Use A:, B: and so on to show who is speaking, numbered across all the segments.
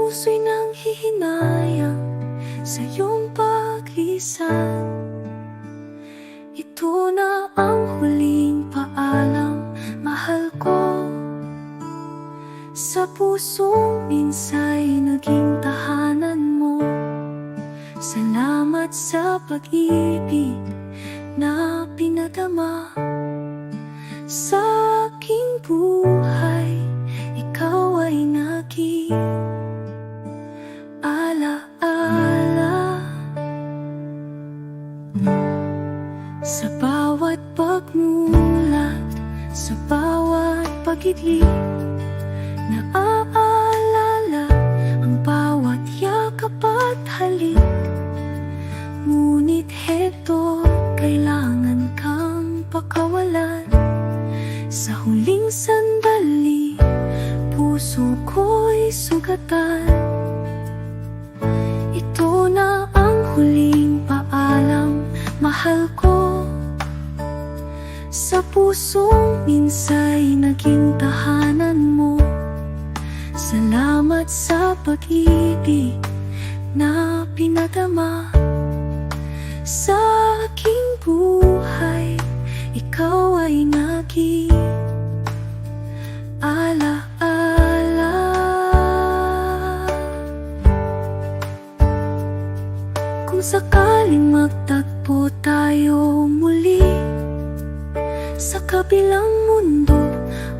A: puso'y nanghihinayang sa iyong paglisan. Ito na ang huling paalam, mahal ko. Sa pusong minsa'y naging tahanan mo. Salamat sa pag-ibig na pinadama sa aking buhay. Ikaw ay naging alaala. Sa bawat pagmulat, sa bawat pag-idlip, naaalala ang bawat yakap at halik. Ngunit heto, kailangan kang pakawalan. Sa huling sandali, puso ko'y sugatan. Ito na ang huling paalam, mahal ko. Sa pusong minsa'y naging tahanan mo. Salamat sa pag-ibig na pinadama sa aking buhay. Ikaw ay naging alaala. Kung sakaling magtagpo tayo muli sa kabilang mundo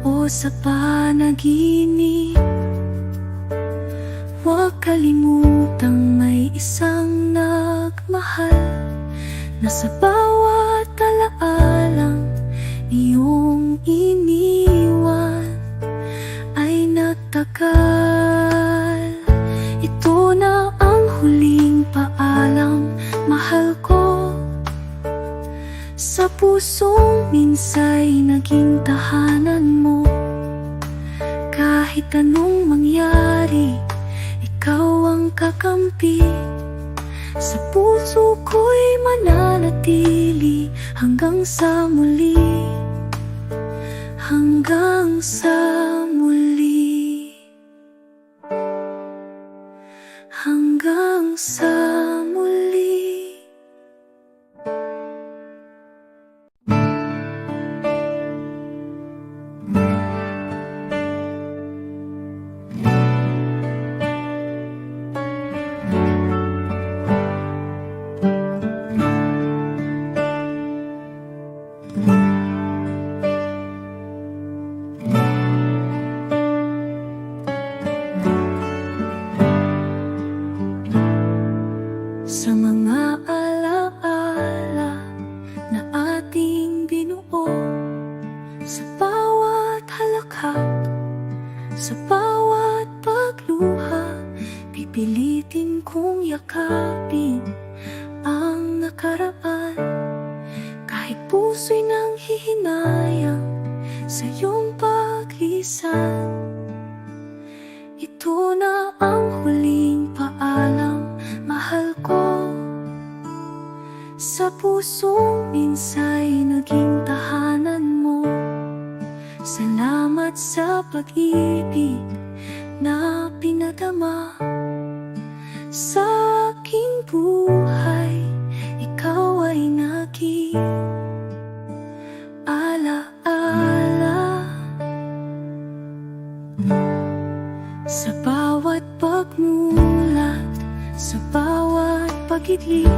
A: o sa panaginip, huwag kalimutang may isang nagmahal na sa bawat alaalang iyong iniwan ay nagtagal. Ito na ang huling paalam, mahal ko. Sa pusong minsa'y naging tahanan mo. Kahit anong mangyari, ikaw ang kakampi. Sa puso ko'y mananatili hanggang sa muli. Hanggang sa muli. Hanggang sa muli. Sa mga alaala na ating binuo, sa bawat halakhak, sa bawat pagluha, pipilitin kong yakapin ang nakaraan. Kahit puso'y nanghihinayang sa iyong paglisan. Ito na ang huling paalam, mahal ko. Sa pusong minsa'y naging tahanan mo. Salamat sa pag-ibig na pinadama sa aking buhay. Ikaw ay naging alaala. Sa bawat pagmulat, sa bawat pag-idlip,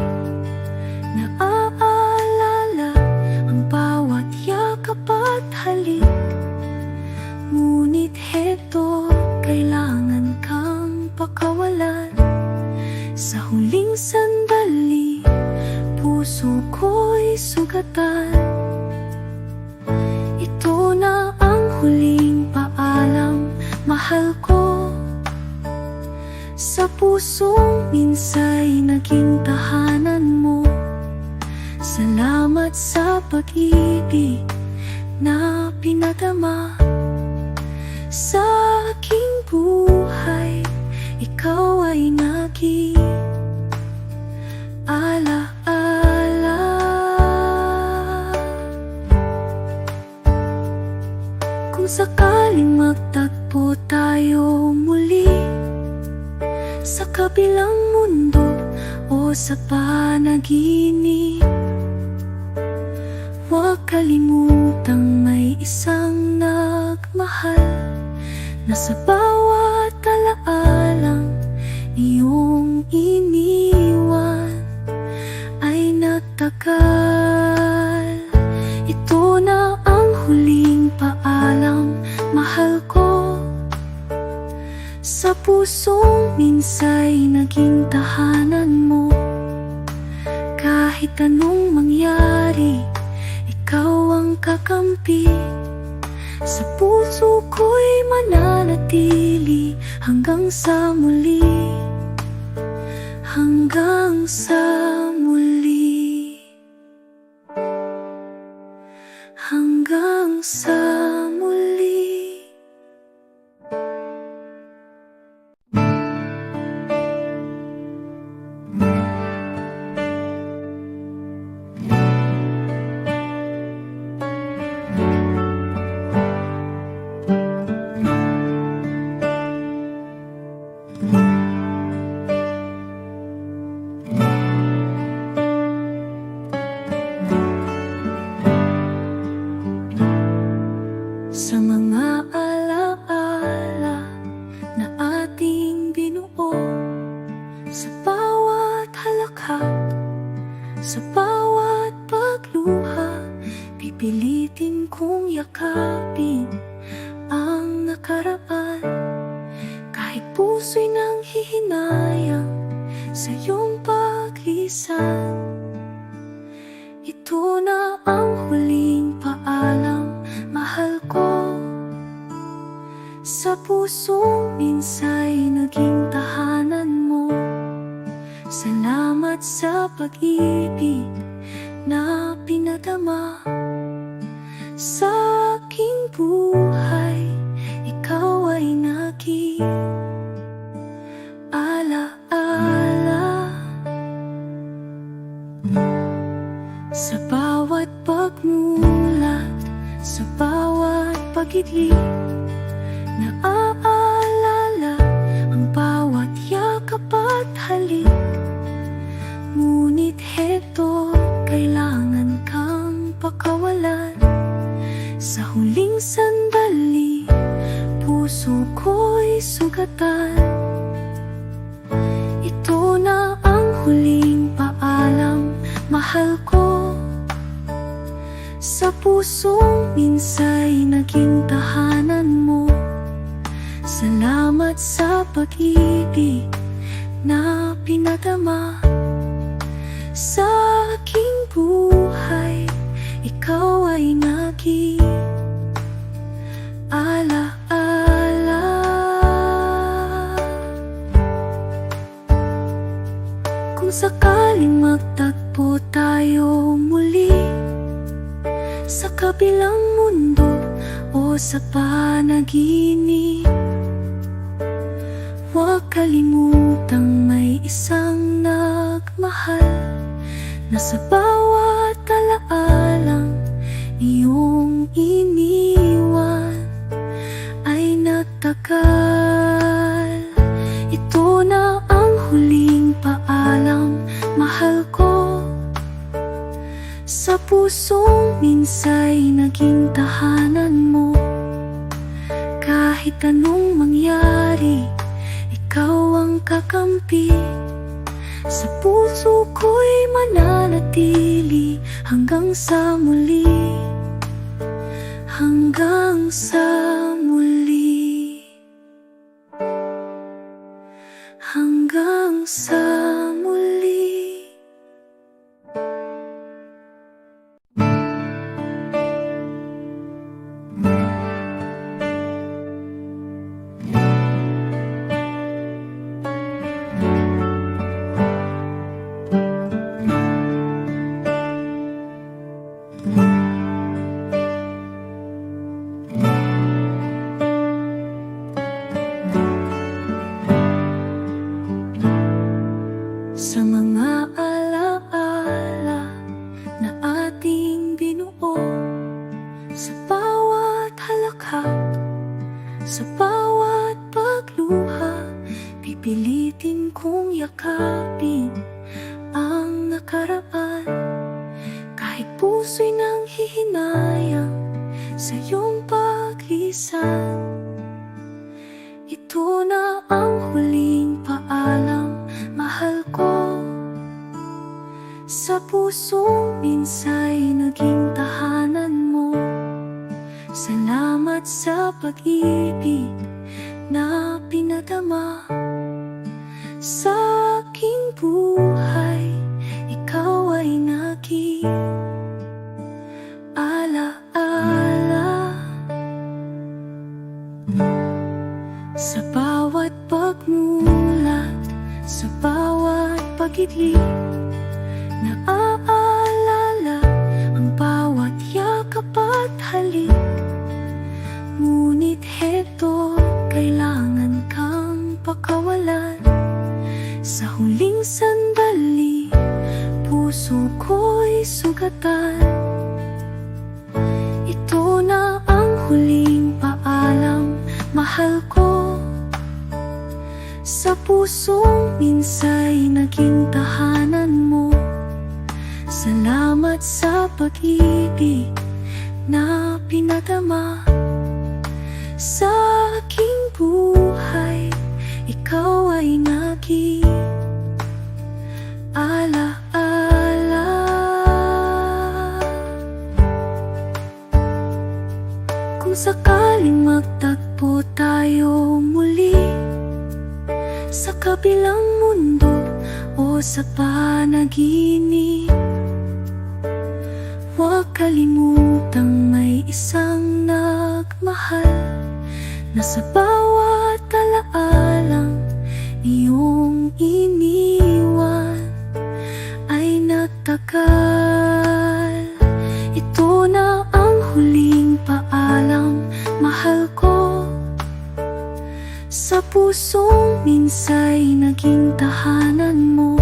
A: naaalala ang bawat yakap at halik. Ngunit heto, kailangan kang pakawalan. Sa huling sandali, puso ko'y sugatan. Ito na ang huling paalam, mahal ko. Sa pusong minsa'y naging tahanan mo. Salamat sa pag-ibig na pinadama sa aking buhay. Ikaw ay naging alaala. Kung sakaling magtagpo tayo muli sa kabilang mundo o sa panaginip. Huwag kalimutang may isang nagmahal na sa bawat alaalang iyong iniwan ay nagtagal. Ito na ang huling paalam, mahal ko. Sa pusong minsay naging tahanan mo. Kahit anong mangyari, ikaw ang kakampi. Sa puso ko'y mananatili hanggang sa muli. Hanggang sa muli. Hanggang sa muli. Sa mga alaala na ating binuo, sa bawat halakhak, sa bawat pagluha, pipilitin kong yakapin ang nakaraan. Kahit puso'y nanghihinayang sa iyong paglisan. Ito na ang huling paalam, mahal ko. Sa pusong minsay naging tahanan mo. Salamat sa pag-ibig na pinadama sa aking buhay. Ikaw ay naging alaala. Sa bawat pagmulat, sa bawat pag-idlip, naaalala ang bawat yakap at halik. Ngunit heto, kailangan kang pakawalan. Sa huling sandali, puso ko'y sugatan. Ito na ang huling paalam, mahal ko. Sa pusong minsay naging tahanan mo. Salamat sa pag-ibig na pinadama sa aking buhay. Ikaw ay naging alaala. Kung sakaling magtagpo tayo muli sa kabilang mundo o sa panaginip, huwag kalimutang may isang nagmahal na sa bawat alaalang iyong iniwan ay nagtagal. Ito na ang huling paalam, mahal ko. Sa pusong minsay naging tahanan mo. Kahit anong mangyari, ikaw ang kakampi. Sa puso ko'y mananatili hanggang sa muli. Hanggang sa muli. Hanggang sa muli. pipilitin kong yakapin ang nakaraan. Kahit puso'y nanghihinayang sa iyong paglisan. Ito na ang huling paalam, mahal ko. Sa pusong minsa'y naging tahanan mo. Salamat sa pag-ibig na pinadama sa aking buhay. Ikaw ay naging alaala. Sa bawat pagmulat, sa bawat pag-ibig, naaalala ang bawat yakap at halik. Ngunit heto, kailangan kang pakawalan. Sa huling sandali, puso ko'y sugatan. Ito na ang huling paalam, mahal ko. Sa pusong minsa'y naging tahanan mo. Salamat sa pag-ibig na pinadama sa aking buhay. Ikaw ay naging alaala. Kung sakaling magtagpo tayo muli sa kabilang mundo o sa panaginip, huwag kalimutang may isang nagmahal na sa bawat alaalang iyong iniwan ay nagtagal. Ito na ang huling paalam, mahal ko. Sa pusong minsa'y naging tahanan mo.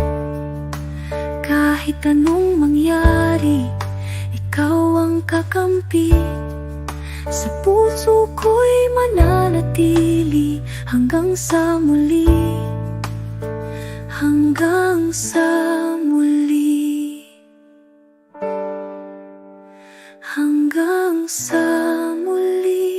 A: Kahit anong mangyari, ikaw ang kakampi. Sa puso ko'y mananatili hanggang sa muli. Hanggang sa muli. Hanggang sa muli.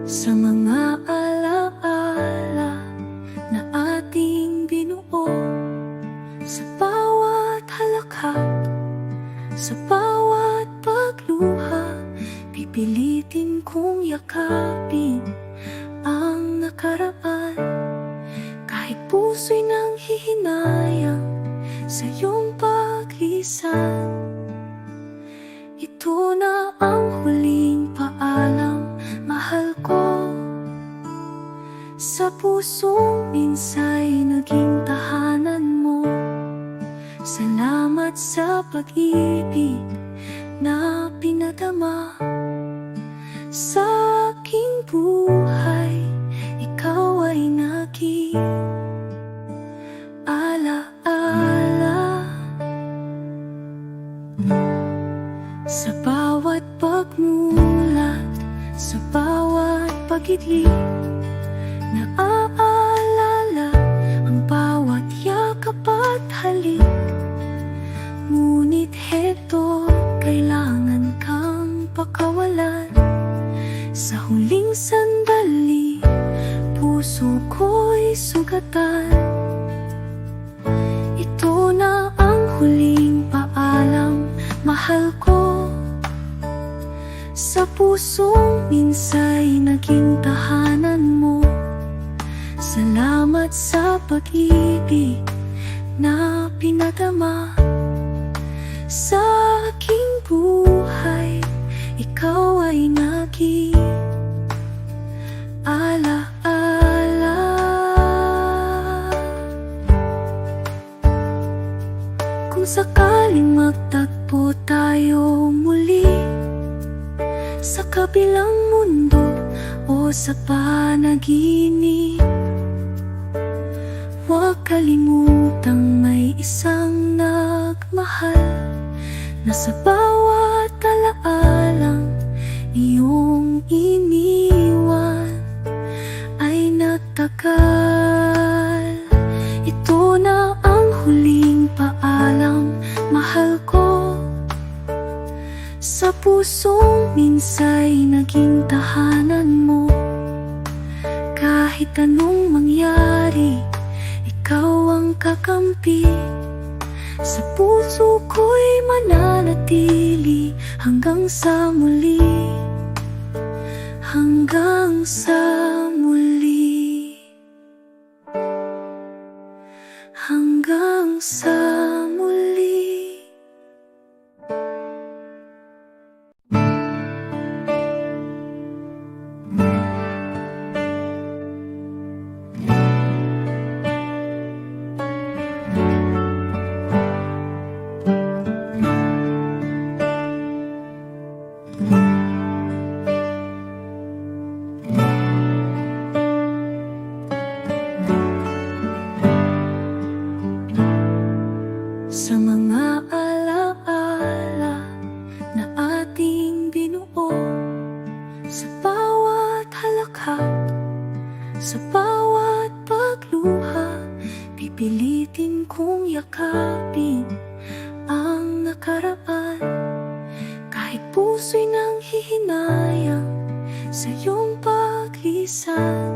A: Sa mga alaala na ating binuo, sa bawat halakhak, sa bawat pagluha, pipilitin kong yakapin ang nakaraan. Kahit puso'y nanghihinayang sa iyong paglisan. Ito na ang huling paalam, mahal ko. Sa pusong minsa'y naging tahanan mo. Salamat sa pag-ibig na pinadama sa aking buhay. Ikaw ay naging alaala. Sa bawat pagmulat, sa bawat pag-ibig, naaalala ang bawat yakap at halik. Ngunit heto, kailangan kang pakawalan. Sa huling sandali, puso ko'y sugatan. Ito na ang huling paalam, mahal ko. Sa pusong minsa'y naging tahanan mo. Salamat sa pag-ibig na pinadama sa aking buhay. Ikaw ay naging alaala. sakaling magtagpo tayo muli sa kabilang mundo o sa panaginip, huwag kalimutang may isang nagmahal na sa bawat alaalang iyong iniwan ay nagtagal. Ito na ang huling paalam, mahal ko. Sa pusong minsa'y naging tahanan mo. Kahit anong mangyari, ikaw ang kakampi. Sa puso ko'y mananatili hanggang sa muli, hanggang sa muli, hanggang sa muli. Sa mga alaala na ating binuo, sa bawat halakhak, sa bawat pagluha, pipilitin kong yakapin ang nakaraan. Kahit puso'y nanghihinayang sa iyong paglisan,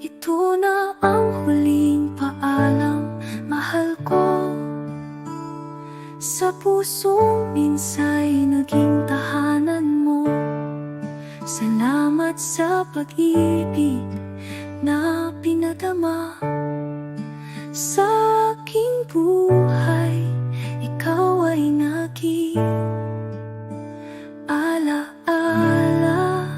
A: ito na ang huling paalam, mahal ko. Sa pusong minsa'y naging tahanan mo. Salamat sa pag-ibig na pinadama sa aking buhay. Ikaw ay naging alaala.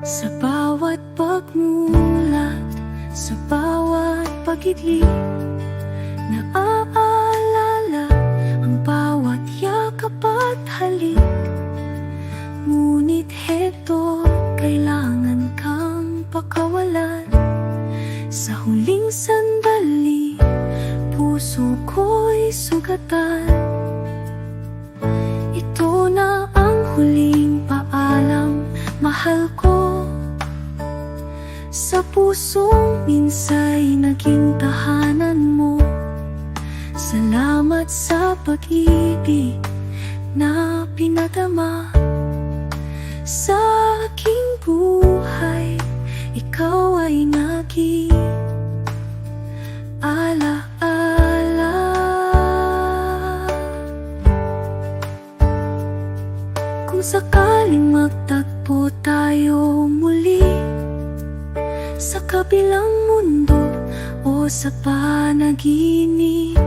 A: Sa bawat pagmulat, sa bawat pag-idlip, naaalala ang bawat yakap at halik. Ngunit heto, kailangan kang pakawalan. Sa huling sandali, puso ko'y sugatan. Ito na ang huling paalam, mahal ko. Sa pusong minsa'y naging tahanan mo. Salamat sa pag-ibig na pinadama sa aking buhay. Ikaw ay naging alaala. Kung sakaling magtagpo tayo muli sa kabilang mundo o sa panaginip,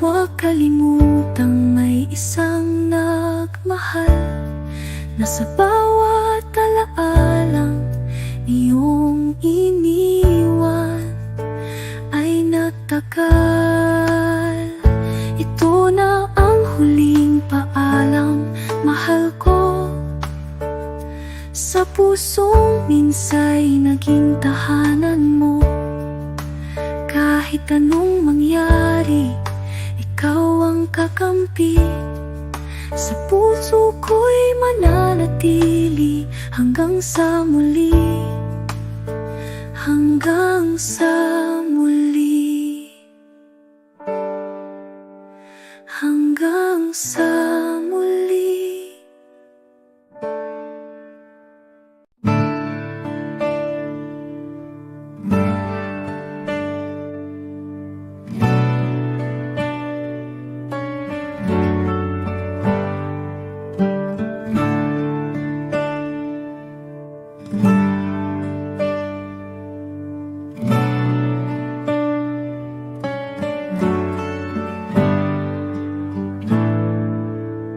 A: huwag kalimutang may isang nagmahal na sa bawat alaalang iyong iniwan ay nagtagal. Ito na ang huling paalam, mahal ko. Sa pusong minsa'y naging tahanan mo. Kahit anong mangyari, ikaw ang kakampi. Sa puso ko'y mananatili hanggang sa muli, hanggang sa muli, hanggang sa muli.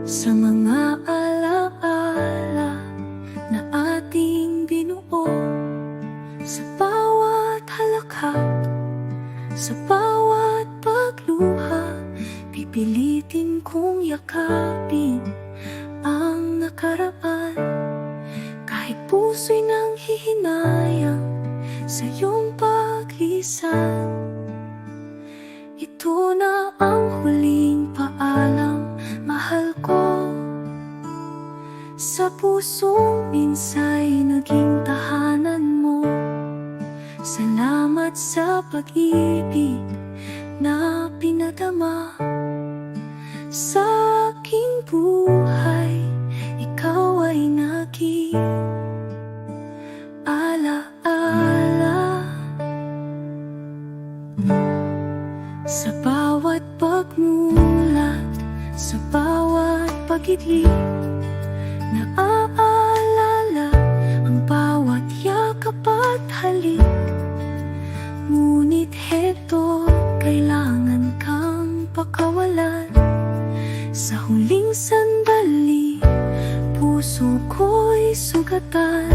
A: Sa mga alaala na ating binuo, sa bawat halakhak, Sa bawat pagluha, pipilitin kong yakapin ang nakaraan. Kahit puso'y nanghihinayang sa iyong paglisan. Ito na ang huling paalam, mahal ko. Sa pusong minsa'y naging tahanan mo. Salamat sa pag-ibig na pinadama sa aking buhay. Ikaw ay naging ala-ala. Sa bawat pagmulat, sa bawat pag-idlip, naaalala ang bawat yakap at halik. Ngunit heto, kailangan kang pakawalan. Sa huling sandali, puso ko'y sugatan.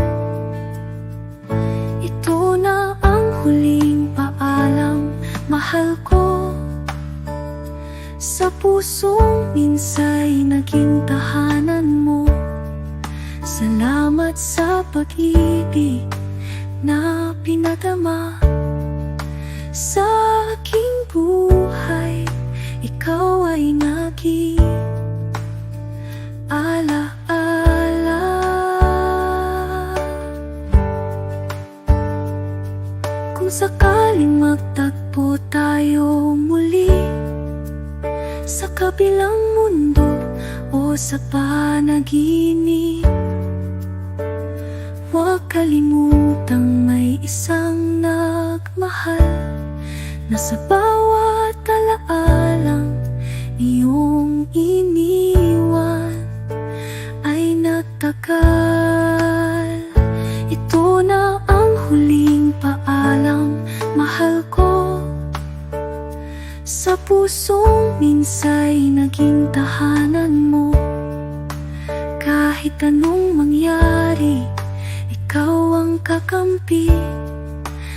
A: Ito na ang huling paalam, mahal ko. Sa pusong minsa'y naging tahanan mo. Salamat sa pag-ibig na pinadama sa aking buhay. Ikaw ay naging ala-ala. Kung sakaling magtagpo tayo muli sa kabilang mundo o sa panaginip, huwag kalimutang may isang nagmahal na sa bawat alaalang iyong iniwan ay nagtagal. Ito na ang huling paalam, mahal ko. Sa pusong minsa'y naging tahanan mo. Kahit anong mangyari, ikaw ang kakampi.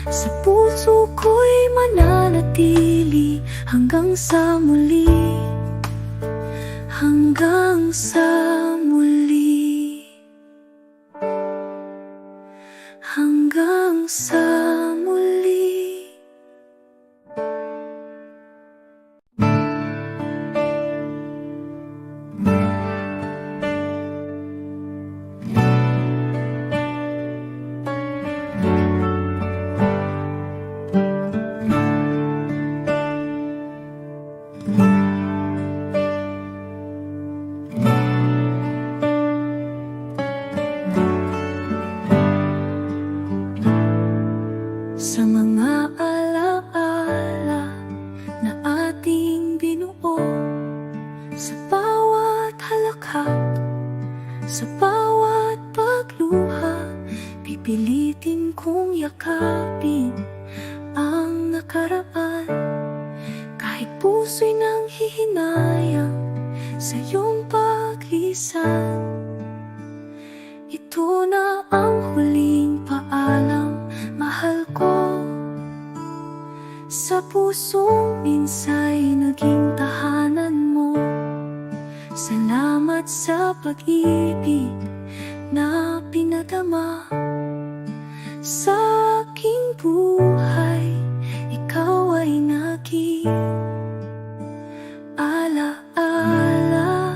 A: Sa puso ko'y mananatili hanggang sa muli. Hanggang sa muli. Hanggang sa muli. Sa mga alaala na ating binuo, sa bawat halakhak, sa bawat pagluha, pipilitin kong yakapin ang nakaraan. Kahit puso'y nanghihinayang sa iyong paglisan. Ito na ang huling paalam, mahal ko. Sa pusong minsa'y naging tahanan mo. Salamat sa pag-ibig na pinadama sa aking buhay. Ikaw ay naging ala-ala.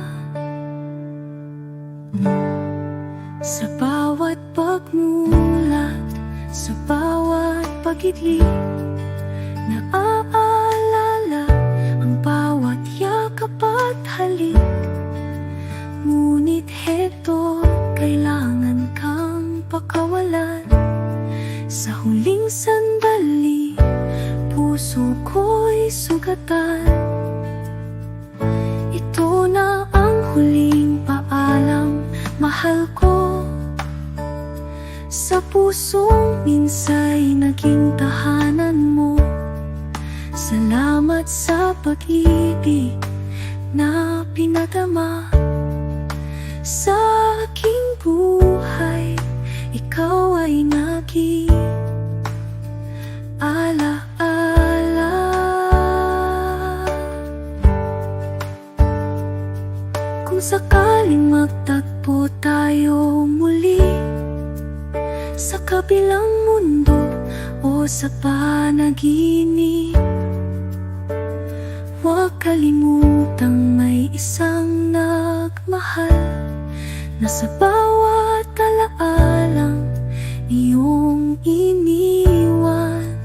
A: Sa bawat pagmulat, sa bawat pag-idlip, naaalala ang bawat yakap at halik. Ngunit heto, kailangan kang pakawalan. Sa huling sandali, puso ko'y sugatan. Ito na ang huling paalam, mahal ko. Sa pusong minsa'y naging tahanan mo. Salamat sa pag-ibig na pinadama sa aking buhay. Ikaw ay naging ala-ala. o sa panaginip. Huwag kalimutang may isang nagmahal na sa bawat alaalang iyong iniwan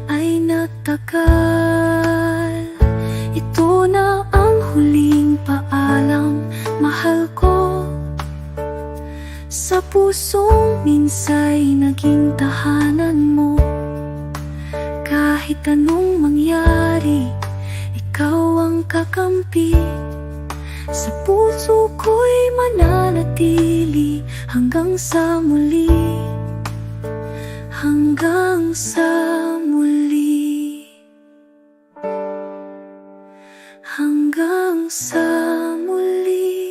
A: ay nagtagal. Ito na ang huling paalam, mahal ko. Sa pusong minsa'y naging tahanan mo. Kahit anong mangyari, ikaw ang kakampi. Sa puso ko'y mananatili hanggang sa muli. Hanggang sa muli. Hanggang sa muli.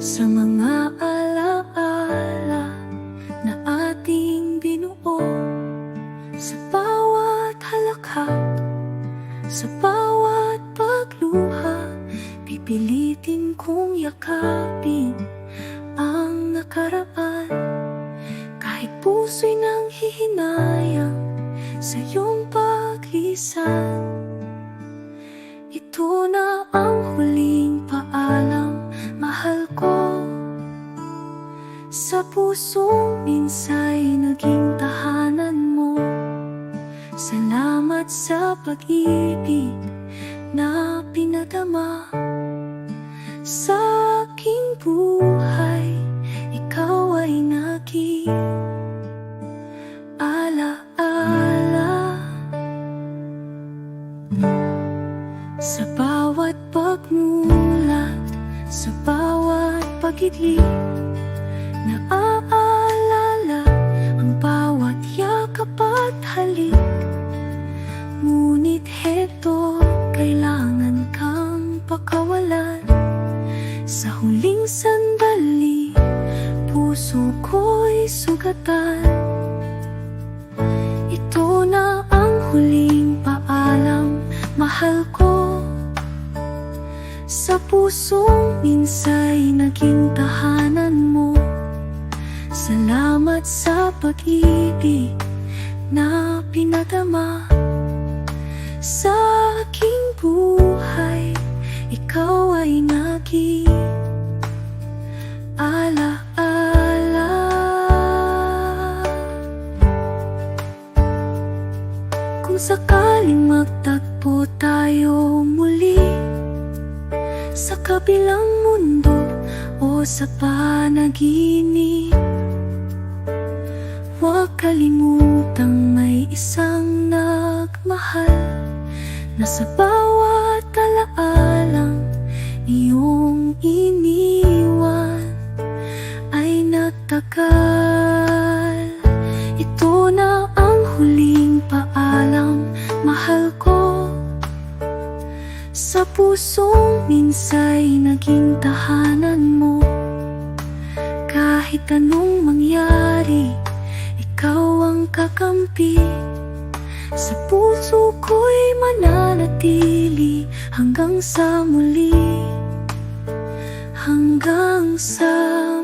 A: Sa mga alaala na ating binuo, sa bawat halakhak, sa bawat pagluha, pipilitin kong yakapin ang nakaraan. Kahit puso'y nanghihinayang sa iyong paglisan. Ito na ang huling paalam, mahal ko. Sa pusong minsa'y naging tahanan mo. Salamat sa pag-ibig na pinadama sa aking buhay. Ikaw ay naging alaala. Sa bawat pagmulat, sa bawat pag-idlip, naaalala ang bawat yakap at halik. Ngunit heto, kailangan kang pakawalan. Sa huling sandali, puso ko'y sugatan. Ito na ang huling paalam, mahal ko. Sa pusong minsa'y naging tahanan mo. Salamat sa pag-ibig na pinadama sa aking buhay. Ikaw ay naging alaala. Kung sakaling magtagpo tayo muli sa kabilang mundo o sa panaginip, huwag kalimutang may isang nagmahal na sa bawat alaalang iyong iniwan ay nagtagal. Ito na ang huling paalam, mahal ko. Sa pusong minsa'y naging tahanan mo. Kahit anong mangyari, ikaw ang kakampi. Sa puso ko'y mananatili hanggang sa muli. Hanggang sa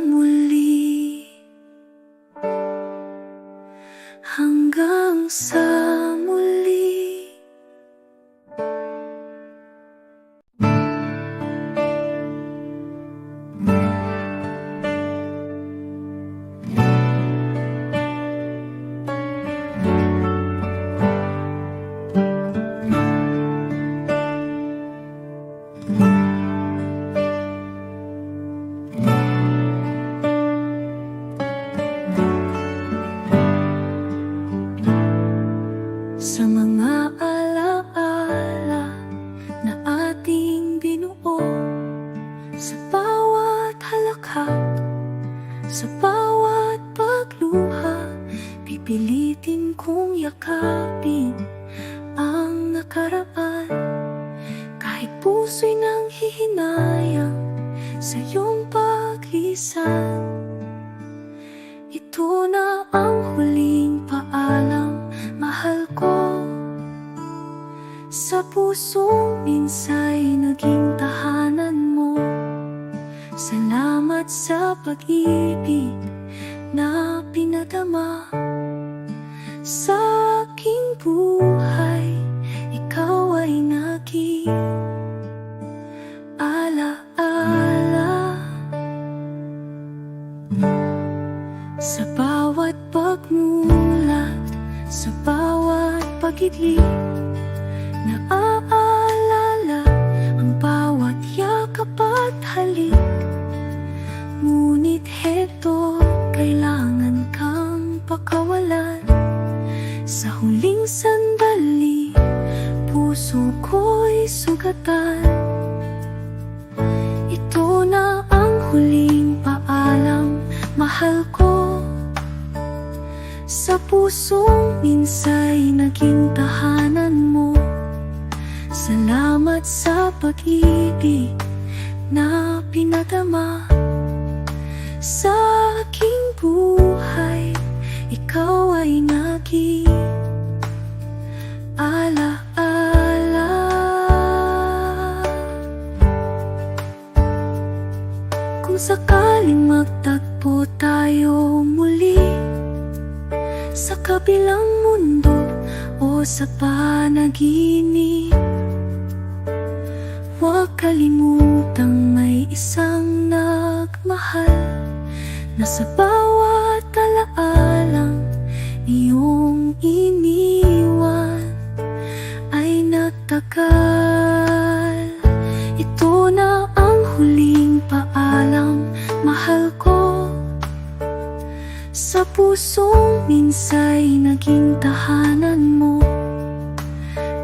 A: muli. Hanggang sa muli. Sa mga alaala na ating binuo, sa bawat halakhak, sa bawat pagluha, pipilitin kong yakapin nanghihinayang sa iyong paglisan. Ito na ang huling paalam, mahal ko. Sa pusong minsa'y naging tahanan mo. Salamat sa pag-ibig na pinadama sa aking buhay. Ikaw ay naging ala-ala. Sa bawat pagmulat, sa bawat pag-ibig, naaalala ang bawat yakap at halik. Ngunit heto, kailangan kang pakawalan. Sa huling sandali, puso ko'y sugatan. Ito na ang huling paalam, mahal ko. Sa pusong minsa'y naging tahanan mo. Salamat sa pag-ibig na pinadama sa aking buhay. Ikaw ay naging ala-ala. Kung sakaling magtagpo tayo muli sa kabilang mundo o sa panaginip, huwag kalimutang may isang nagmahal na sa bawat alaalang iyong iniwan ay nagtagal. Ito na ang huling paalam, mahal ko. Sa pusong minsa'y naging tahanan mo.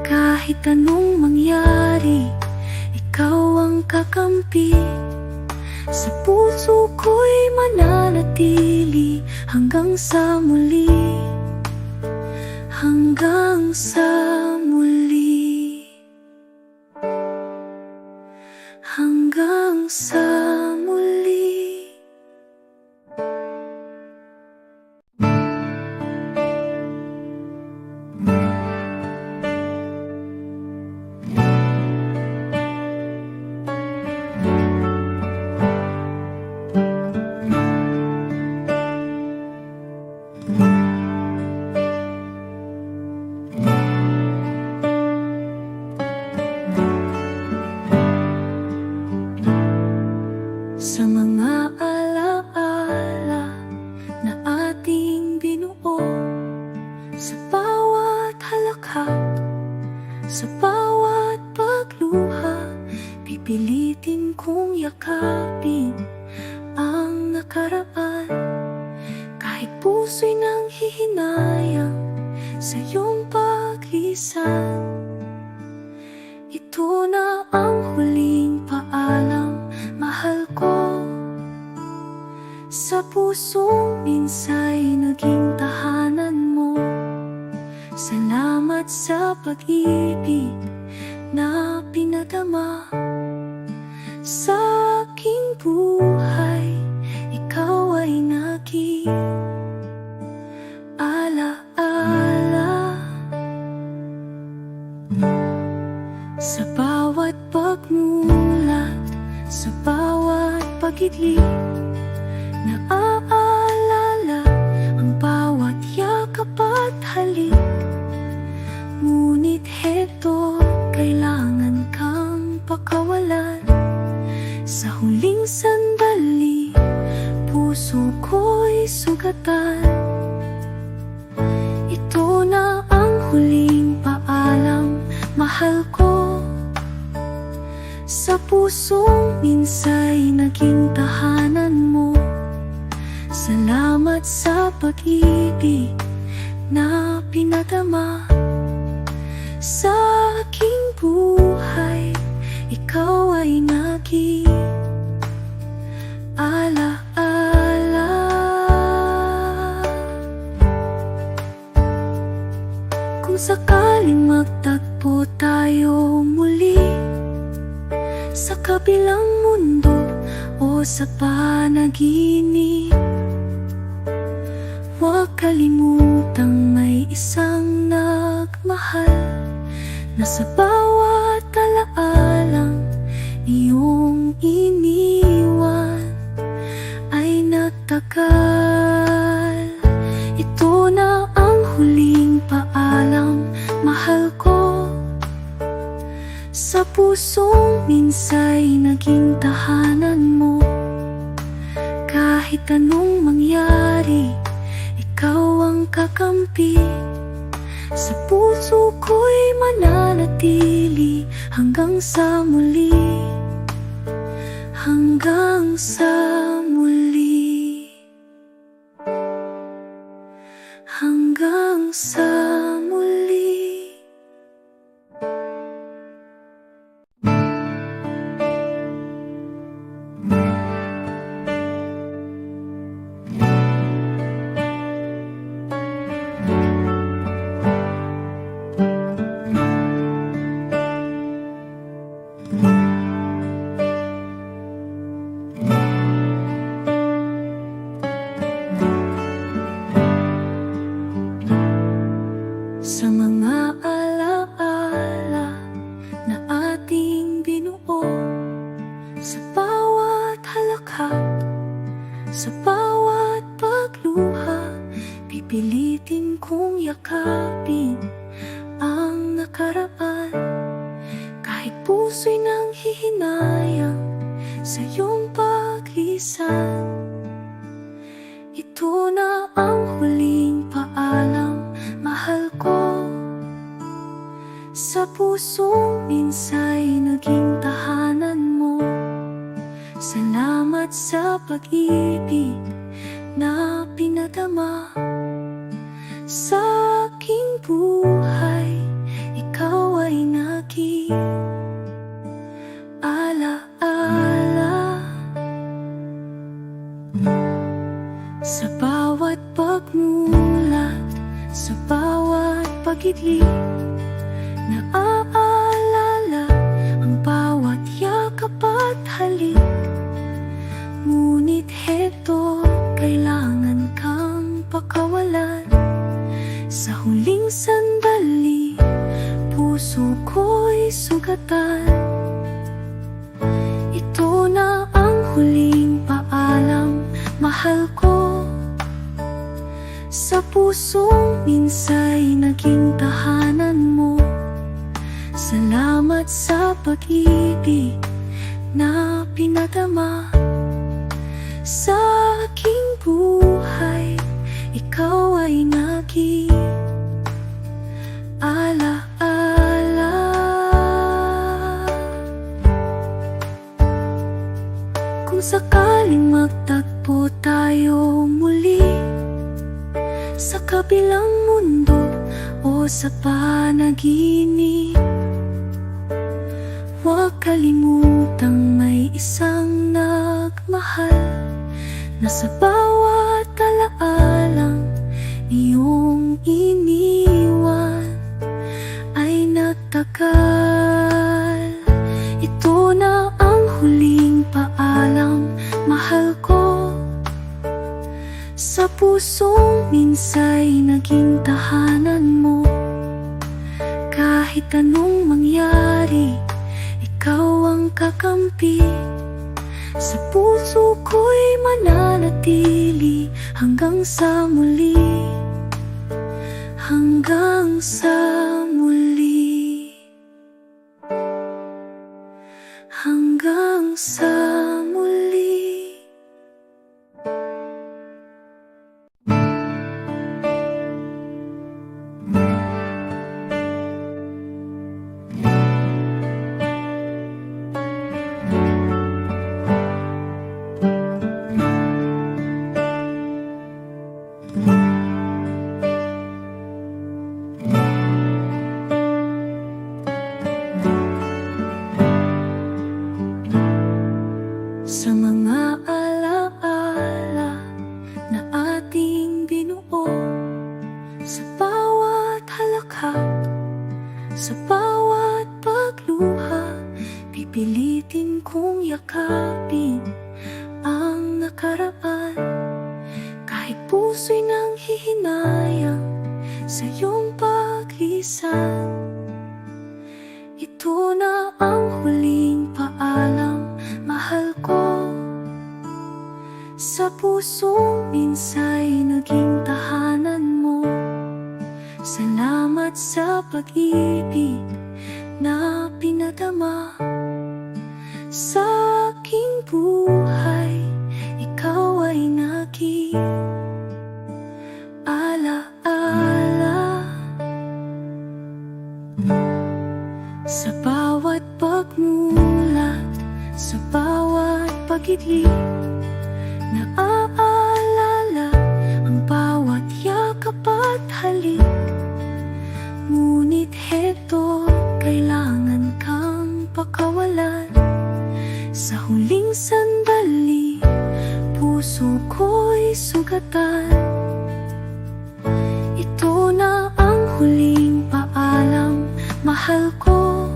A: Kahit anong mangyari, ikaw ang kakampi. Sa puso ko'y mananatili hanggang sa muli. Hanggang sa muli. Hanggang sa muli. Sa mga alaala na ating binuo, sa bawat halakhak, sa bawat pagluha, pipilitin kong yakapin ang nakaraan. Kahit puso'y nanghihinayang sa iyong paglisan. Ito na ang huling paalam, mahal ko. Sa pusong minsa'y naging tahanan mo. Salamat sa pag-ibig na pinadama sa aking buhay. Ikaw ay naging ala-ala. Sa bawat pagmulat, sa bawat pag-idlip, naaalala ang bawat yakap at halik. Ngunit heto, kailangan kang pakawalan. Sa huling sandali, puso ko'y sugatan. Ito na ang huling paalam, mahal ko. Sa pusong minsa'y naging tahanan mo. Salamat sa pag-ibig na pinadama sa aking buhay. Ikaw ay naging ala-ala. Kung sakaling magtagpo tayo muli sa kabilang mundo o sa panaginip, huwag kalimutang may isang nagmahal na sa bawat alaalang iyong iniwan ay nagtagal. Ito na ang huling paalam, mahal ko. Sa pusong minsa'y naging tahanan mo. Kahit anong mangyari, ikaw ang kakampi. Sa puso ko'y mananatili hanggang sa muli, hanggang sa muli, hanggang sa muli. Sa mga alaala na ating binuo, sa bawat halakhak, sa bawat pagluha, pipilitin kong yakapin ang nakaraan. Kahit puso'y nanghihinayang sa iyong paglisan, ito na ang huling paalam, mahal ko. Sa pusong minsa'y naging tahanan mo. Salamat sa pag-ibig na pinadama sa aking buhay. Ikaw ay naging alaala. Sa bawat pagmulat, sa bawat pag-idlip, naaalala ang bawat yakap at halik. Ngunit heto, kailangan kang pakawalan. Sa huling sandali, puso ko'y sugatan. Ito na ang huling paalam, mahal ko. Sa pusong minsa'y naging tahanan mo. Salamat sa pag-ibig na pinadama sa aking buhay. Ikaw ay naging alaala. Kung sakaling magtagpo tayo muli sa kabilang mundo o sa panaginip, huwag kalimutang may isang nagmahal na sa bawat alaalang iyong iniwan ay nagtagal. Ito na ang huling paalam, mahal ko. Sa pusong minsa'y naging tahanan mo. Kahit anong mangyari, ikaw ang kakampi. Sa puso ko'y mananatili hanggang sa muli, hanggang sa muli, hanggang sa muli. Sa mga alaala na ating binuo, sa bawat halakhak, sa bawat pagluha, pipilitin kong yakapin ang nakaraan. Kahit puso'y nanghihinayang sa iyong paglisan. Ito na ang huling paalam, mahal ko. Sa pusong minsa'y naging tahanan mo. Salamat sa pag-ibig na pinadama sa aking buhay. Ikaw ay naging alaala. Sa bawat pagmulat, sa bawat pag-idlip, naaalala ang bawat yakap at halik. Ngunit heto, kailangan kang pakawalan. Sa huling sandali, puso ko'y sugatan. Ito na ang huling paalam, mahal ko.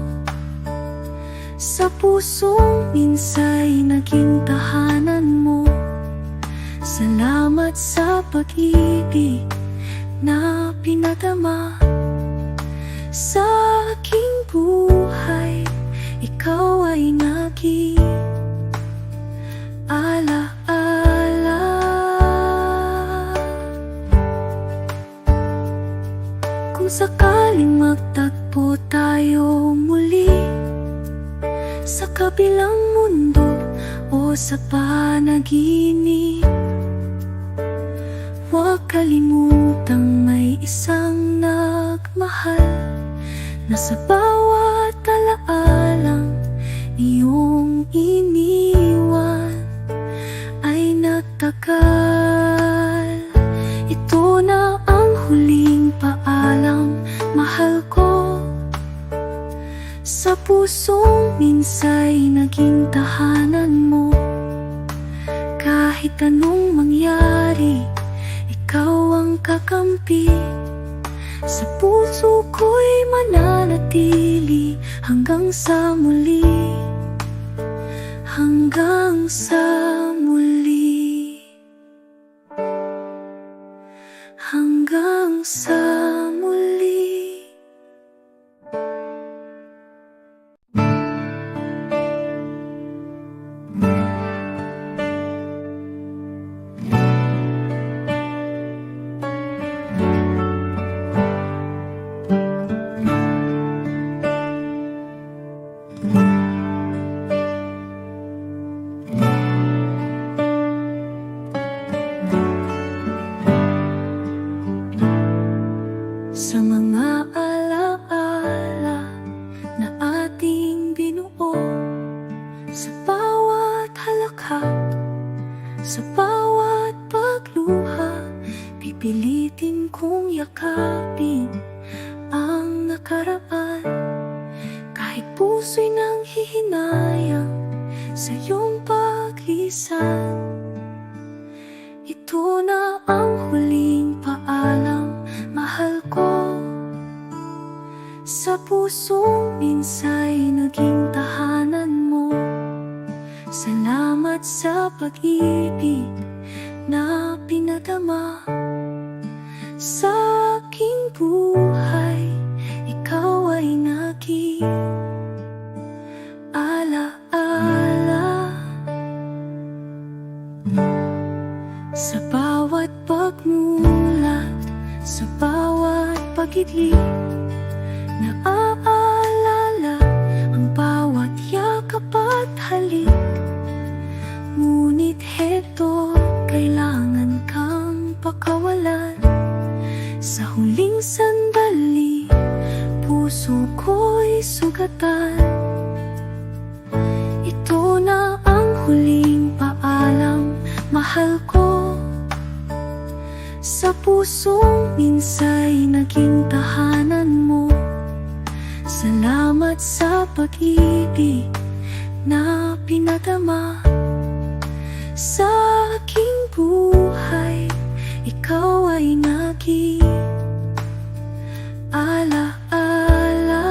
A: Sa pusong minsa'y naging tahanan mo. Salamat sa pag-ibig na pinadama sa aking buhay. Ikaw ay naging alaala. Kung sakaling magtagpo tayo muli sa kabilang mundo o sa panaginip, huwag kalimutang may isang nagmahal na sa bawat alaalang iyong iniwan ay nagtagal. Ito na ang huling paalam, mahal ko. Sa pusong minsa'y naging tahanan mo. Kahit anong mangyari, ikaw ang kakampi. Sa puso ko'y mananatili hanggang sa muli. Hanggang sa muli. Hanggang sa muli. Sa mga alaala na ating binuo, sa bawat halakhak, sa bawat pagluha, pipilitin kong yakapin ang nakaraan. Kahit puso'y nanghihinayang sa iyong paglisan. Ito na ang huling paalam, mahal ko. Sa pusong minsa'y naging tahanan mo. Salamat sa pag-ibig na pinadama sa aking buhay. Ikaw ay naging alaala. Sa bawat pagmulat, sa bawat pag-idlip, naaalala ang bawat yakap at halik. Ngunit heto, kailangan kang pakawalan. Sa huling sandali, puso ko'y sugatan. Ito na ang huling paalam, mahal ko. Sa pusong minsa'y naging tahanan mo. Salamat sa pag-ibig na pinadama sa aking buhay. Ikaw ay naging alaala.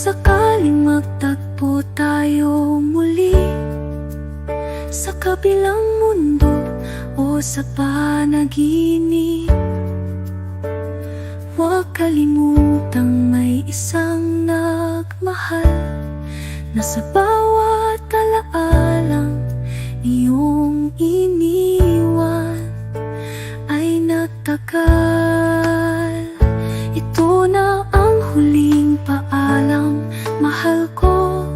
A: sakaling magtagpo tayo muli sa kabilang mundo o sa panaginip, huwag kalimutang may isang nagmahal na sa bawat alaalang iyong iniwan ay nagtagal. Ito na ang huling paalam, mahal ko.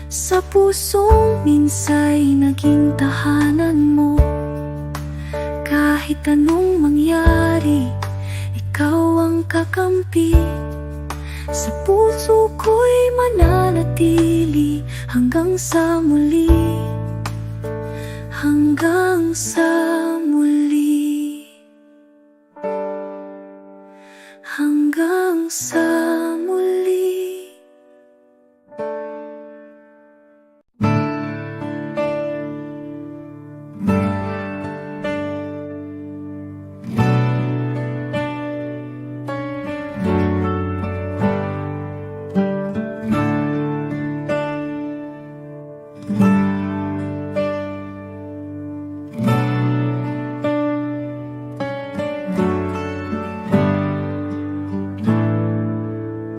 A: Sa pusong minsa'y naging tahanan mo. Kahit anong mangyari, ikaw ang kakampi. Sa puso ko'y mananatili hanggang sa muli, hanggang sa muli, hanggang sa muli.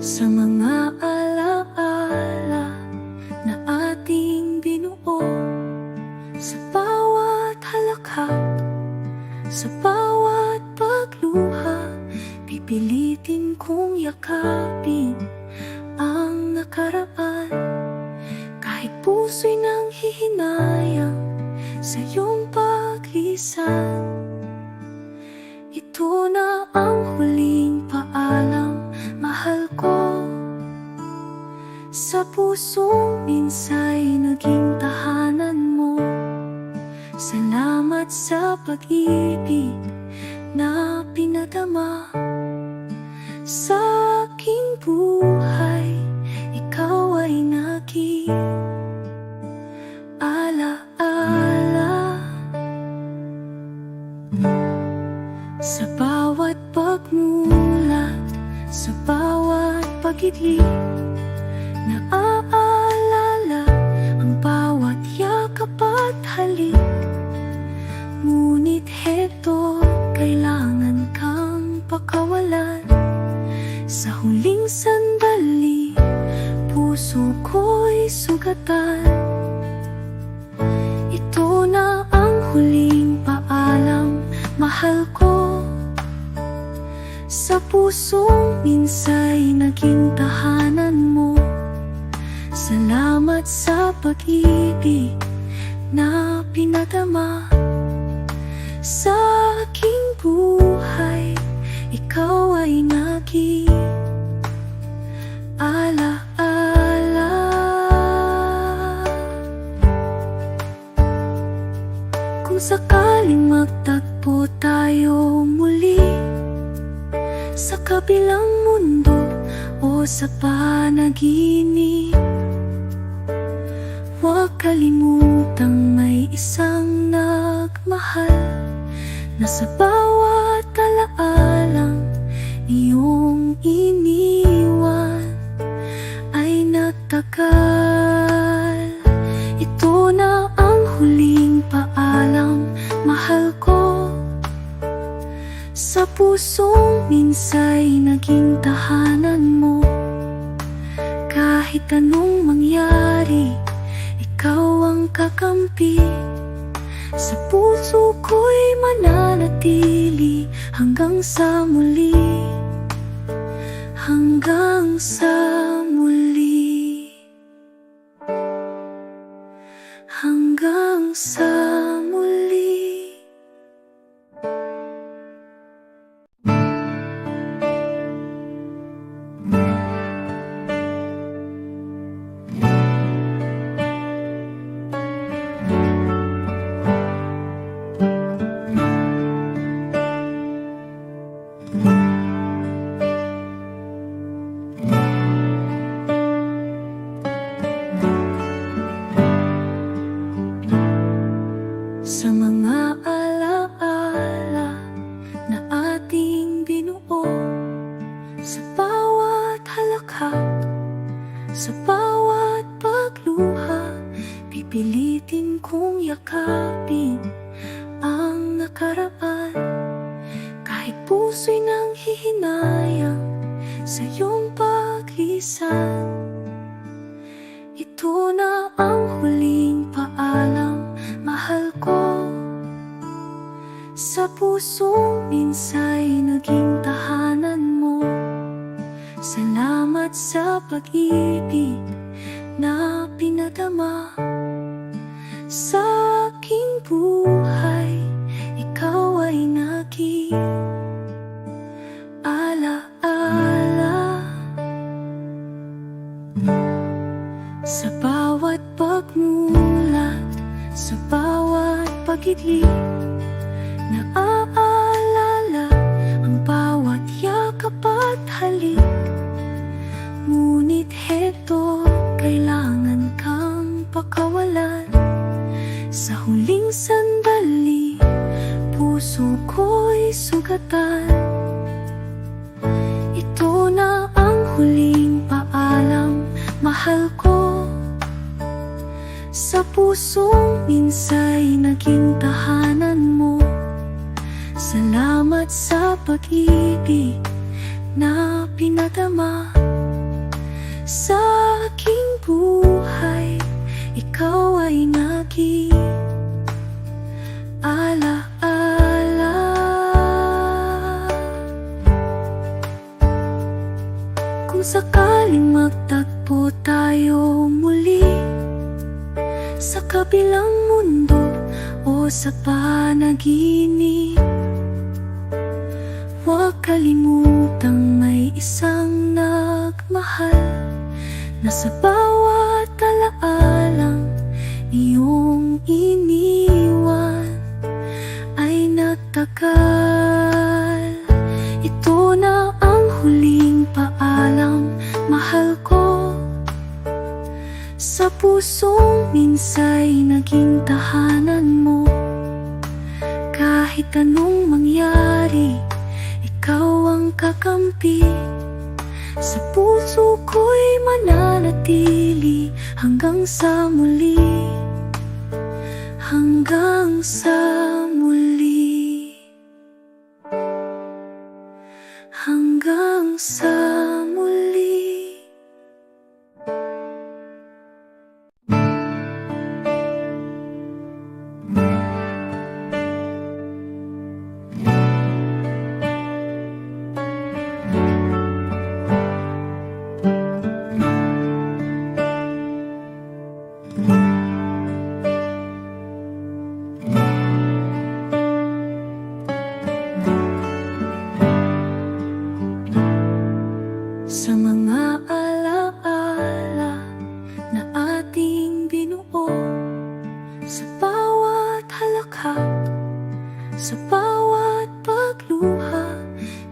A: Sa mga alaala na ating binuo, sa bawat halakhak, sa bawat pagluha, pipilitin kong yakapin ang nakaraan. Kahit puso'y nang hihinayang sa iyong paglisan, ito na ang huling paalam, mahal ko. Sa pusong minsa'y naging tahanan mo. Salamat sa pag-ibig na pinadama sa aking buhay. Ikaw ay naging alaala. Sa bawat pagmulat, sa bawat pag-idlip, naaalala ang bawat yakap at halik. Ngunit heto, kailangan kang pakawalan. Sa huling sandali, puso ko'y sugatan. Ito na ang huling paalam, mahal ko. Sa pusong minsa'y naging tahanan mo. Salamat sa pag-ibig na pinadama sa aking buhay. Ikaw ay naging alaala. Kung sakaling magtagpo tayo muli sa kabilang mundo o sa panaginip, huwag kalimutang may isang nagmahal na sa bawat alaalang iyong iniwan ay nagtagal. Ito na ang huling paalam, mahal ko. Sa pusong minsa'y naging tahanan mo. Kahit anong mangyari, ikaw ang kakampi. Sa puso ko'y mananatili hanggang sa muli, hanggang sa muli, hanggang sa muli. puso'y nanghihinayang sa iyong paglisan. Ito na ang huling paalam, mahal ko. Sa pusong minsa'y naging tahanan mo. Salamat sa pag-ibig na pinadama sa aking buhay. Ikaw ay naging alaala. Sa bawat pagmulat, sa bawat pag-idli, naaalala ang bawat yakap at halik. Ngunit heto, kailangan kang pakawalan. Sa huling sandali, puso ko'y sugatan. Ito na ang huling paalam, mahal ko. Sa pusong minsa'y naging tahanan mo. Salamat sa pag-ibig na pinadama sa aking buhay. Ikaw ay naging alaala. Kung sakaling magtagpo tayo muli sa kabilang mundo o sa panaginip, huwag kalimutang may isang nagmahal na sa bawat alaalang iyong iniwan ay nagtagal. Ito na ang huling paalam, mahal ko. Sa pusong minsa'y naging tahanan mo. Kahit anong mangyari, ikaw ang kakampi. Sa puso ko'y mananatili hanggang sa muli. Hanggang sa muli. Hanggang sa muli. Sa mga alaala na ating binuo, sa bawat halakhak, sa bawat pagluha,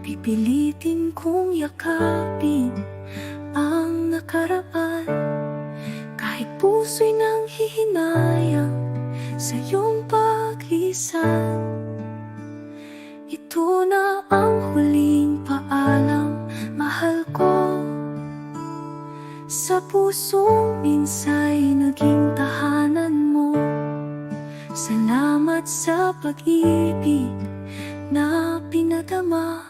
A: pipilitin kong yakapin ang nakaraan. Kahit puso'y nanghihinayang sa iyong paglisan. Ito na ang huling paalam, mahal ko. Sa pusong minsa'y naging tahanan mo. Salamat sa pag-ibig na pinadama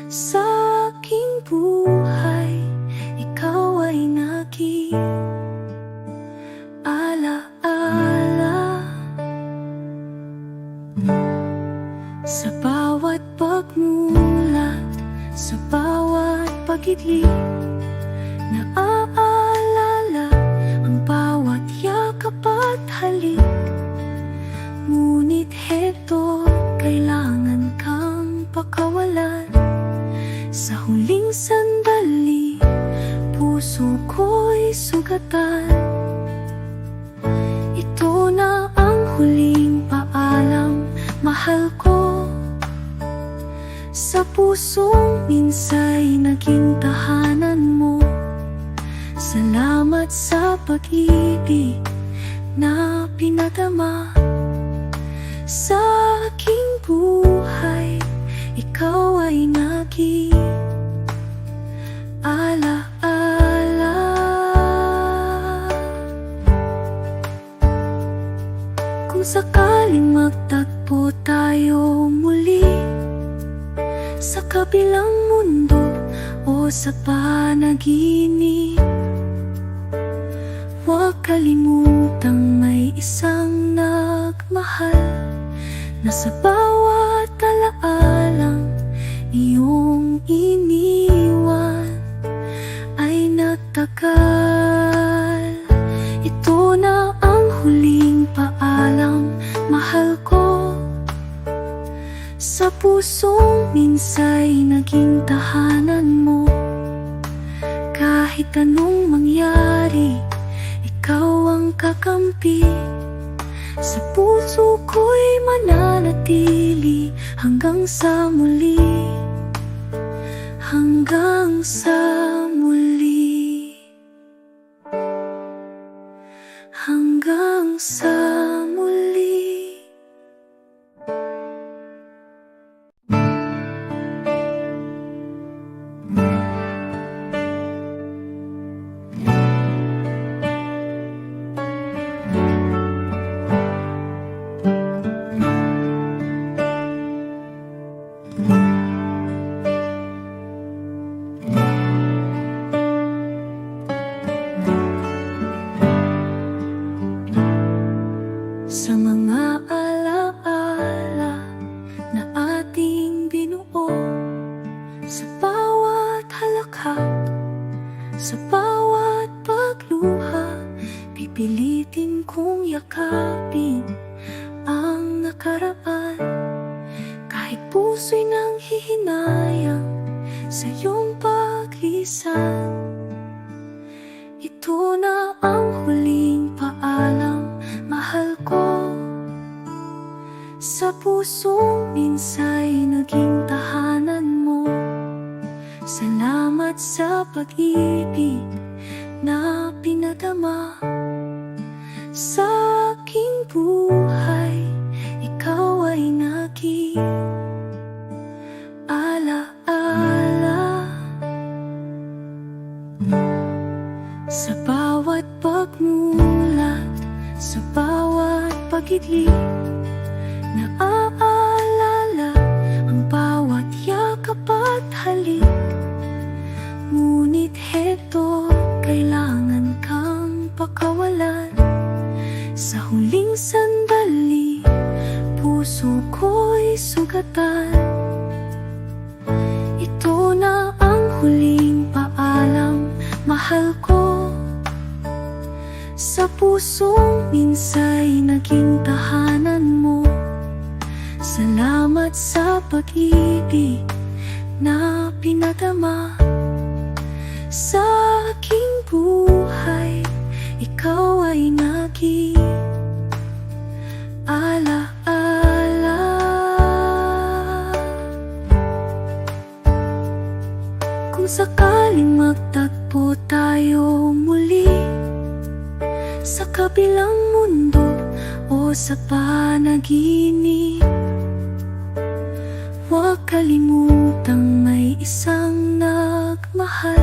A: sa aking buhay. Ikaw ay naging alaala. Sa bawat pagmulat, sa bawat pag-idli, naaalala ang bawat yakap at halik. Ngunit heto, kailangan kang pakawalan. Sa huling sandali, puso ko'y sugatan. Ito na ang huling paalam, mahal ko. Sa pusong minsa'y naging tahanan mo. Salamat sa pag-ibig na pinadama sa aking buhay. Ikaw ay naging alaala. Kung sakaling magtagpo tayo muli kabilang mundo o sa panaginip. Huwag kalimutang may isang nagmahal na sa bawat alaalang iyong iniwan ay nagtagal. Ito na ang huling paalam, mahal ko. Sa pusong minsa'y naging tahanan mo. Kahit anong mangyari, ikaw ang kakampi. Sa puso ko'y mananatili hanggang sa muli. Hanggang sa muli. Hanggang sa muli. Sa mga alaala na ating binuo, sa bawat halakhak, sa bawat pagluha, pipilitin kong yakapin ang nakaraan. Kahit puso'y nang hihinayang sa iyong paglisan. Ito na ang huling paalam, mahal ko. Sa pusong minsa'y naging tahanan mo. Salamat sa pag-ibig na pinadama sa aking buhay. Ikaw ay naging alaala. Sa bawat pagmulat, sa bawat pag-idlip, naaalala ang bawat yakap at halik. Ngunit heto, kailangan kang pakawalan. Sa huling sandali, puso ko'y sugatan. Ito na ang huling paalam, mahal ko. Sa pusong minsa'y naging tahanan mo. Salamat sa pag-ibig na pinadama sa aking buhay. Ikaw ay naging alaala. Kung sakaling magtagpo tayo muli sa kabilang mundo o sa panaginip, huwag kalimutang may isang nagmahal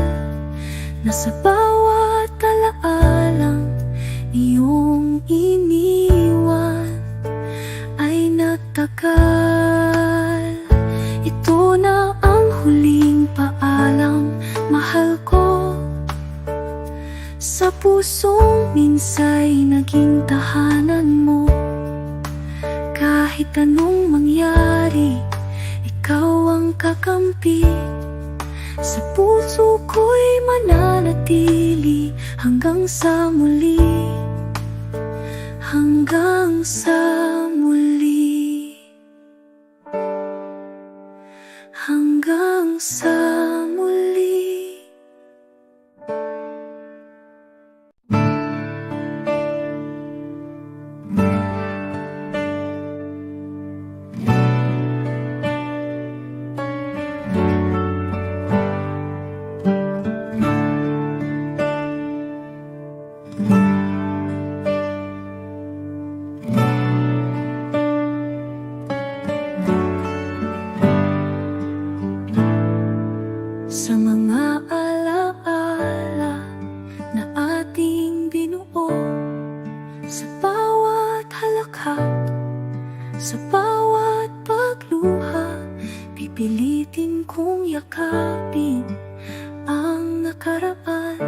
A: na sa bawat alaalang iyong iniwan ay nagtagal. Ito na ang huling paalam, mahal ko. Sa pusong minsa'y naging tahanan mo. Kahit anong mangyari, ikaw ang kakampi. Sa puso ko'y mananatili hanggang sa muli. Hanggang sa muli. Hanggang sa muli. Sa mga alaala na ating binuo, sa bawat halakhak, sa bawat pagluha, pipilitin kong yakapin ang nakaraan,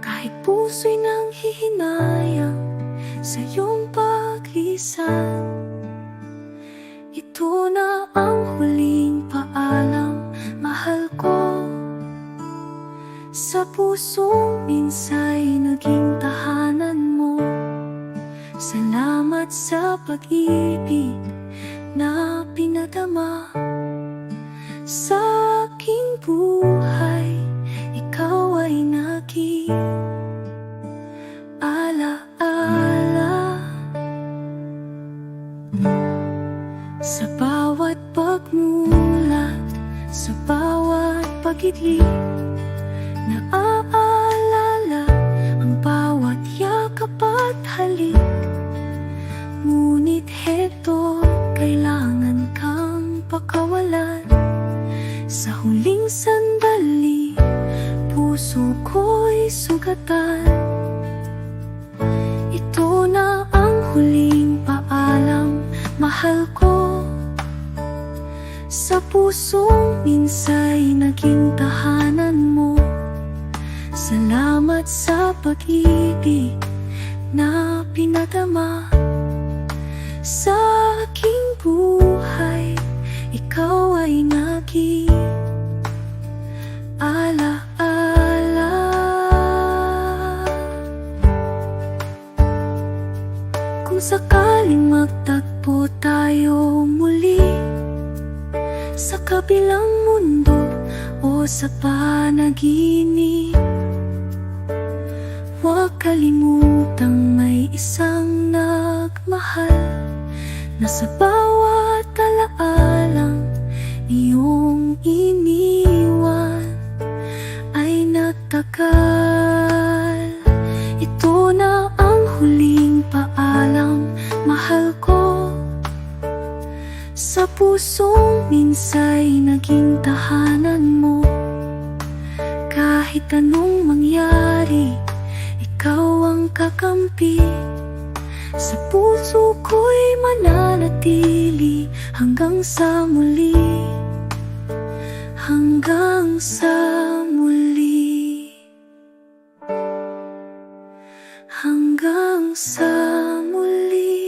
A: kahit puso'y nang hihinayang sa iyong paglisan. Ito na ang huling paalam, mahal ko. Sa pusong minsa'y naging tahanan mo. Salamat sa pag-ibig na pinadama sa aking buhay. Ikaw ay naging alaala. Sa bawat pagmulat, sa bawat pag-idlip, naaalala ang bawat yakap at halik. Ngunit heto, kailangan kang pakawalan. Sa huling sandali, puso ko'y sugatan. Ito na ang huling paalam, mahal ko. Sa pusong minsa'y naging tahanan mo. Salamat sa pag-ibig na pinadama sa aking buhay. Ikaw ay naging alaala. Kung sakaling magtagpo tayo muli sa kabilang mundo o sa panaginip, huwag kalimutang may isang nagmahal na sa bawat alaalang iyong iniwan ay nagtagal. Ito na ang huling paalam, mahal ko. Sa pusong minsa'y naging tahanan mo. Kahit anong mangyari, ikaw ang kakampi. Sa puso ko'y mananatili hanggang sa muli. Hanggang sa muli. Hanggang sa muli.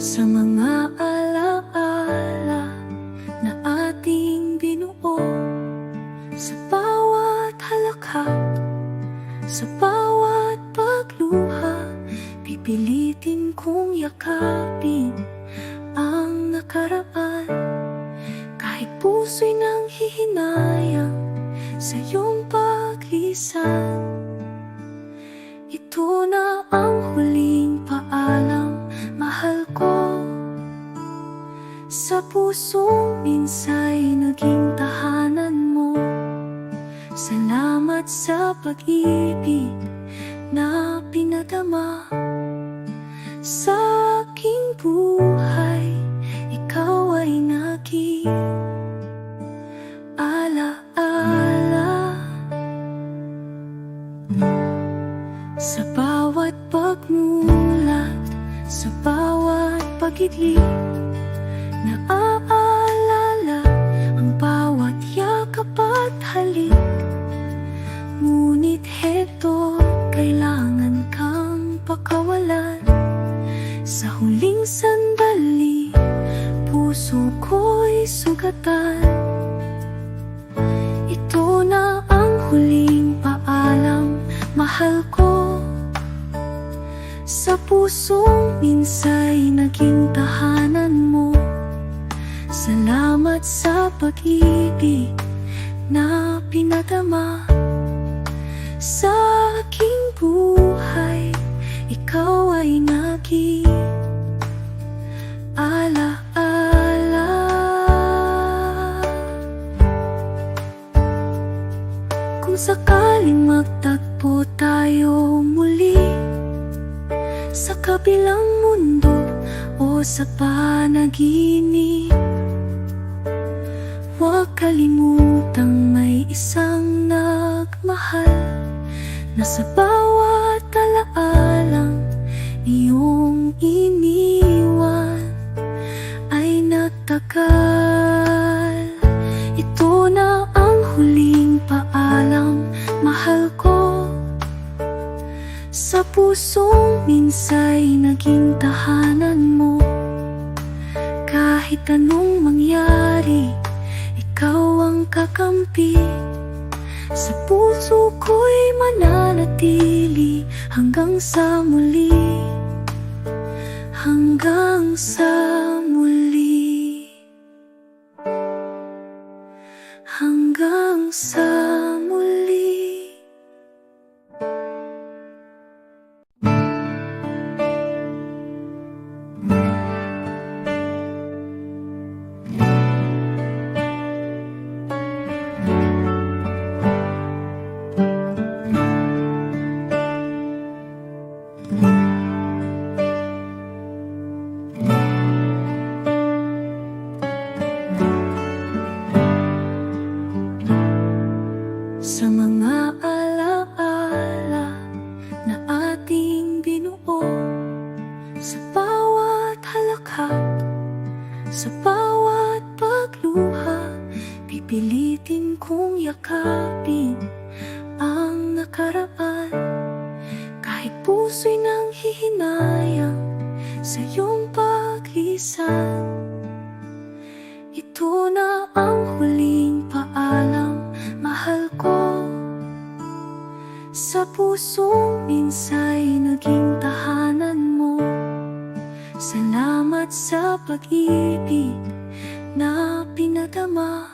A: Sa mga alaala na ating binuo, sa bawat halakhak, sa bawat pagluha, pipilitin kong yakapin ang nakaraan, kahit puso'y nang hihinayang sa iyong paglisan. Ito na ang huling paalam, mahal ko. Sa pusong minsa'y naging tahanan mo. Salamat sa pag-ibig na pinadama sa aking buhay. Ikaw ay naging alaala. Sa bawat pagmulat, sa bawat pag-idlip, naaalala ang bawat yakap at halik. Ngunit heto, kailangan kang pakawalan. Sa huling sandali, puso ko'y sugatan. Ito na ang huling paalam, mahal ko. Sa pusong minsa'y naging tahanan mo. Salamat sa pag-ibig na pinadama sa aking buhay. Ikaw ay naging alaala. Kung sakaling magtagpo tayo muli sa kabilang mundo o sa panaginip, huwag kalimutang may isang nagmahal na sa bawat alaalang iyong iniwan ay nagtagal. Ito na ang huling paalam, mahal ko. Sa pusong minsa'y naging tahanan mo. Kahit anong mangyari, ikaw ang kakampi. Sa puso ko'y mananatili hanggang sa muli, hanggang sa muli, hanggang sa muli. Sa mga alaala na ating binuo, sa bawat halakhak, sa bawat pagluha, pipilitin kong yakapin ang nakaraan. Kahit puso'y nang hihinayang sa iyong paglisan. Ito na ang huling paalam, mahal ko. Sa pusong minsa'y naging tahanan mo. Salamat sa pag-ibig na pinadama.